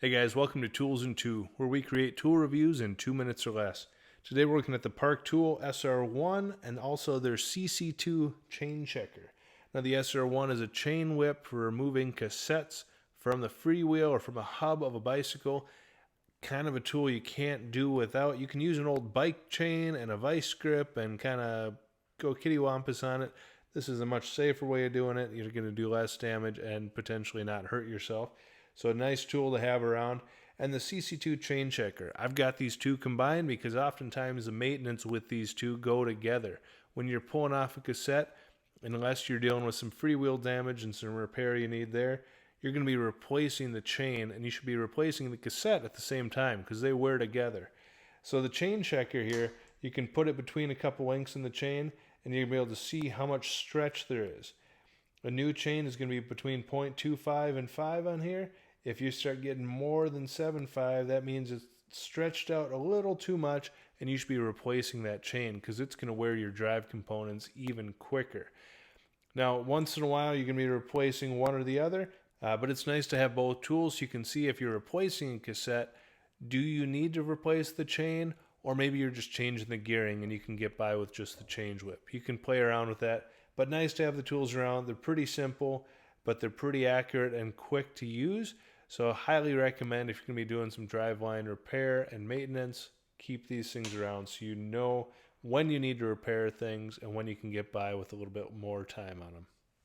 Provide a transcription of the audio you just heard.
Hey guys, welcome to Tools in 2, where we create tool reviews in 2 minutes or less. Today we're looking at the Park Tool SR1 and also their CC2 chain checker. Now the SR1 is a chain whip for removing cassettes from the freewheel or from a hub of a bicycle. Kind of a tool you can't do without. You can use an old bike chain and a vice grip and kind of go kittywampus on it. This is a much safer way of doing it. You're going to do less damage and potentially not hurt yourself. So a nice tool to have around. And the CC2 chain checker. I've got these two combined because oftentimes the maintenance with these two go together. When you're pulling off a cassette, unless you're dealing with some freewheel damage and some repair you need there, you're going to be replacing the chain, and you should be replacing the cassette at the same time because they wear together. So the chain checker here, you can put it between a couple links in the chain, and you're going to be able to see how much stretch there is. A new chain is going to be between 0.25 and 5 on here. If you start getting more than 7.5, that means it's stretched out a little too much, and you should be replacing that chain because it's going to wear your drive components even quicker. Now, once in a while, you're going to be replacing one or the other, but it's nice to have both tools so you can see if you're replacing a cassette, do you need to replace the chain, or maybe you're just changing the gearing and you can get by with just the change whip. You can play around with that, but nice to have the tools around. They're pretty simple, but they're pretty accurate and quick to use. So I highly recommend if you're going to be doing some driveline repair and maintenance, keep these things around so you know when you need to repair things and when you can get by with a little bit more time on them.